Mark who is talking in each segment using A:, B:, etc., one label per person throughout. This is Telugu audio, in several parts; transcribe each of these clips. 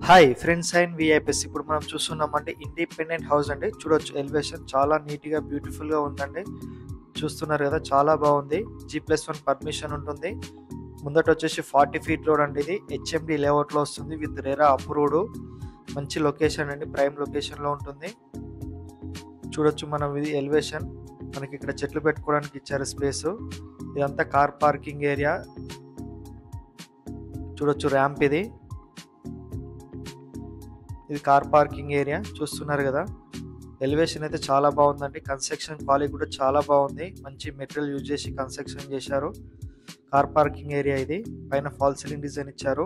A: Hi friends and VIPs. ఇప్పుడు మనం చూస్తున్నామంటే ఇండిపెండెంట్ హౌస్ అండి. చూడొచ్చు, ఎలివేషన్ చాలా నీట్గా బ్యూటిఫుల్గా ఉందండి. చూస్తున్నారు కదా, చాలా బాగుంది. G+1 పర్మిషన్ ఉంటుంది. ముందట వచ్చేసి 40 ఫీట్ రోడ్ అండి. ఇది హెచ్ఎండి లేఅవుట్లో వస్తుంది విత్ రెరా అప్రూవ్డ్. మంచి లొకేషన్ అండి, ప్రైమ్ లొకేషన్లో ఉంటుంది. చూడొచ్చు మనం, ఇది ఎలివేషన్. మనకి ఇక్కడ చెట్లు పెట్టుకోవడానికి ఇచ్చారు స్పేస్. ఇదంతా కార్ పార్కింగ్ ఏరియా. చూడొచ్చు ర్యాంప్, ఇది కార్ పార్కింగ్ ఏరియా. చూస్తున్నారు కదా, ఎలివేషన్ అయితే చాలా బాగుందండి. కన్స్ట్రక్షన్ క్వాలిటీ కూడా చాలా బాగుంది. మంచి మెటీరియల్ యూజ్ చేసి కన్స్ట్రక్షన్ చేశారు. కార్ పార్కింగ్ ఏరియా ఇది. పైన ఫాల్ సీలింగ్ డిజైన్ ఇచ్చారు.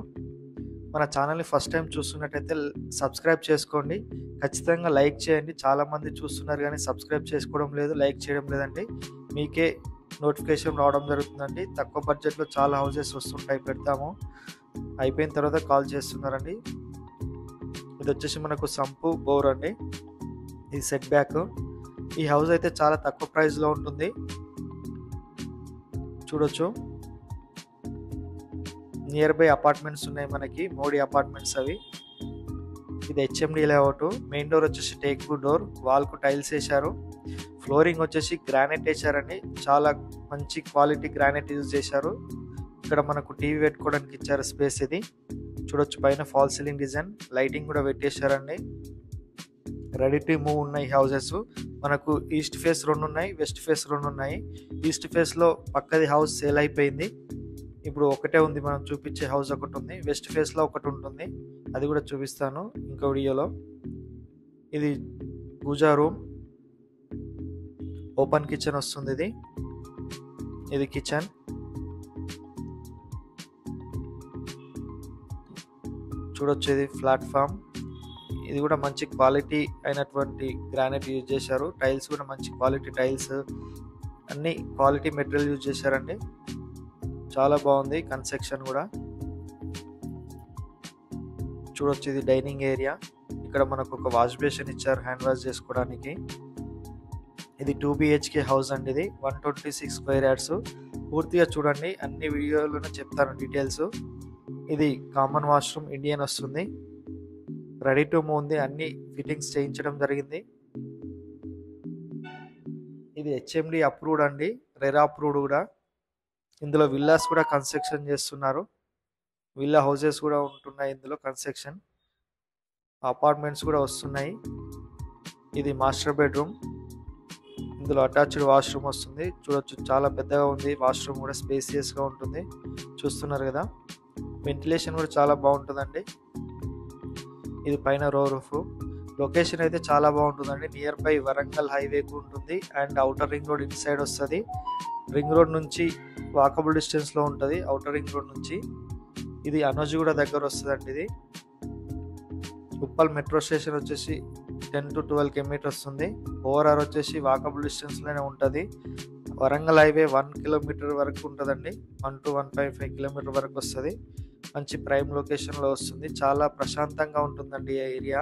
A: మన ఛానల్ని ఫస్ట్ టైం చూస్తున్నట్టయితే సబ్స్క్రైబ్ చేసుకోండి. ఖచ్చితంగా లైక్ చేయండి. చాలామంది చూస్తున్నారు కానీ సబ్స్క్రైబ్ చేసుకోవడం లేదు, లైక్ చేయడం లేదండి. మీకే నోటిఫికేషన్ రావడం జరుగుతుందండి. తక్కువ బడ్జెట్లో చాలా హౌసెస్ వస్తుంటాయి, పెడతాము. అయిపోయిన తర్వాత కాల్ చేస్తున్నారండి. ఇది వచ్చేసి మనకు సంపు బోర్ అండి. ఇది సెట్ బ్యాక్. ఈ హౌస్ అయితే చాలా తక్కువ ప్రైస్లో ఉంటుంది. చూడొచ్చు, నియర్ బై అపార్ట్మెంట్స్ ఉన్నాయి మనకి, మోడీ అపార్ట్మెంట్స్ అవి. ఇది హెచ్ఎండి లేఅవుట్. మెయిన్ డోర్ వచ్చేసి టేక్ డోర్. వాల్కు టైల్స్ వేశారు. ఫ్లోరింగ్ వచ్చేసి గ్రానైట్ వేశారండి. చాలా మంచి క్వాలిటీ గ్రానైట్ యూజ్ చేశారు. ఇక్కడ మనకు టీవీ పెట్టుకోవడానికి ఇచ్చారు స్పేస్. ఇది చూడొచ్చు, పైన ఫాల్ సీలింగ్ డిజైన్, లైటింగ్ కూడా పెట్టేశారండి. రెడీ టు మూవ్ ఉన్నాయి హౌసెస్. మనకు ఈస్ట్ ఫేస్ 2 ఉన్నాయి, వెస్ట్ ఫేస్ 2 ఉన్నాయి. ఈస్ట్ ఫేస్లో పక్కది హౌస్ సేల్ అయిపోయింది. ఇప్పుడు ఒకటే ఉంది, మనం చూపించే హౌస్ ఒకటి ఉంది. వెస్ట్ ఫేస్లో ఒకటి ఉంటుంది, అది కూడా చూపిస్తాను ఇంకో వీడియోలో. ఇది పూజా రూమ్, ఓపెన్ కిచెన్ వస్తుంది. ఇది కిచెన్. చూడొచ్చు, ఇది ప్లాట్ఫామ్. ఇది కూడా మంచి క్వాలిటీ అయినటువంటి గ్రానైట్ యూజ్ చేశారు. టైల్స్ కూడా మంచి క్వాలిటీ టైల్స్, అన్ని క్వాలిటీ మెటీరియల్ యూజ్ చేశారండి. చాలా బాగుంది కన్స్ట్రక్షన్ కూడా. చూడొచ్చు, ఇది డైనింగ్ ఏరియా. ఇక్కడ మనకు ఒక వాష్ బేసిన్ ఇచ్చారు హ్యాండ్ వాష్ చేసుకోవడానికి. ఇది 2 BHK హౌస్ అండి. ఇది 126 స్క్వేర్ యార్డ్స్. పూర్తిగా చూడండి, అన్ని వీడియోలోనే చెప్తాను డీటెయిల్స్. ఇది కామన్ వాష్రూమ్, ఇండియన్ వస్తుంది. రెడీ టు మూవ్ ఉంది. అన్ని ఫిట్టింగ్స్ చేయించడం జరిగింది. ఇది హెచ్ఎండి అప్రూవ్డ్ అండి, రెరా అప్రూవ్డ్ కూడా. ఇందులో విల్లాస్ కూడా కన్స్ట్రక్షన్ చేస్తున్నారు. విల్లా హౌసెస్ కూడా ఉంటున్నాయి ఇందులో కన్స్ట్రక్షన్. అపార్ట్మెంట్స్ కూడా వస్తున్నాయి. ఇది మాస్టర్ బెడ్రూమ్. ఇందులో అటాచ్డ్ వాష్రూమ్ వస్తుంది. చూడొచ్చు, చాలా పెద్దగా ఉంది. వాష్రూమ్ కూడా స్పేసియస్గా ఉంటుంది. చూస్తున్నారు కదా, వెంటిలేషన్ కూడా చాలా బాగుంటుందండి. ఇది పైన రూఫ్. లొకేషన్ అయితే చాలా బాగుంటుందండి. నియర్ బై వరంగల్ హైవేకు ఉంటుంది and outer ring road in side వస్తుంది. రింగ్ రోడ్ నుంచి వాకబుల్ డిస్టెన్స్లో ఉంటుంది, అవుటర్ రింగ్ రోడ్ నుంచి. ఇది అనోజిగూడ దగ్గర వస్తుందండి. ఇది ఉప్పల్ మెట్రో స్టేషన్ వచ్చేసి 10 to 12 km వస్తుంది. ఓఆర్ఆర్ వచ్చేసి వాకబుల్ డిస్టెన్స్లోనే ఉంటుంది. వరంగల్ హైవే 1 kilometer వరకు ఉంటుందండి. 1 to 1.5 kilometer వరకు వస్తుంది. మంచి ప్రైమ్ లొకేషన్లో వస్తుంది. చాలా ప్రశాంతంగా ఉంటుందండి ఈ ఏరియా.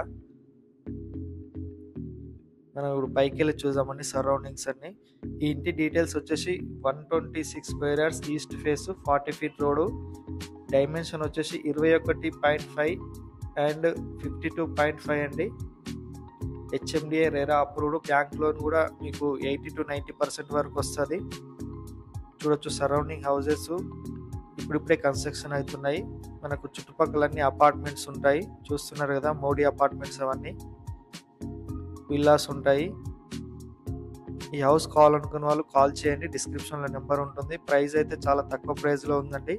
A: మనం ఇప్పుడు పైకి వెళ్ళి చూద్దామండి సరౌండింగ్స్ అన్ని. ఈ ఇంటి డీటెయిల్స్ వచ్చేసి 126 square yards, east face, 40 feet road. Dimension వచ్చేసి 21.5 అండ్ 52.5 అండి. HMDA RERA approved. Bank loan కూడా మీకు 80 to 90% వరకు వస్తుంది. చూడొచ్చు, సరౌండింగ్ హౌసెస్ ఇప్పుడిప్పుడే కన్స్ట్రక్షన్ అవుతున్నాయి. మనకు చుట్టుపక్కలన్నీ అపార్ట్మెంట్స్ ఉంటాయి. చూస్తున్నారు కదా, మోడీ అపార్ట్మెంట్స్ అవన్నీ. విల్లాస్ ఉంటాయి. ఈ హౌస్ కావాలనుకున్న వాళ్ళు కాల్ చేయండి, డిస్క్రిప్షన్లో నెంబర్ ఉంటుంది. ప్రైస్ అయితే చాలా తక్కువ ప్రైస్లో ఉందండి.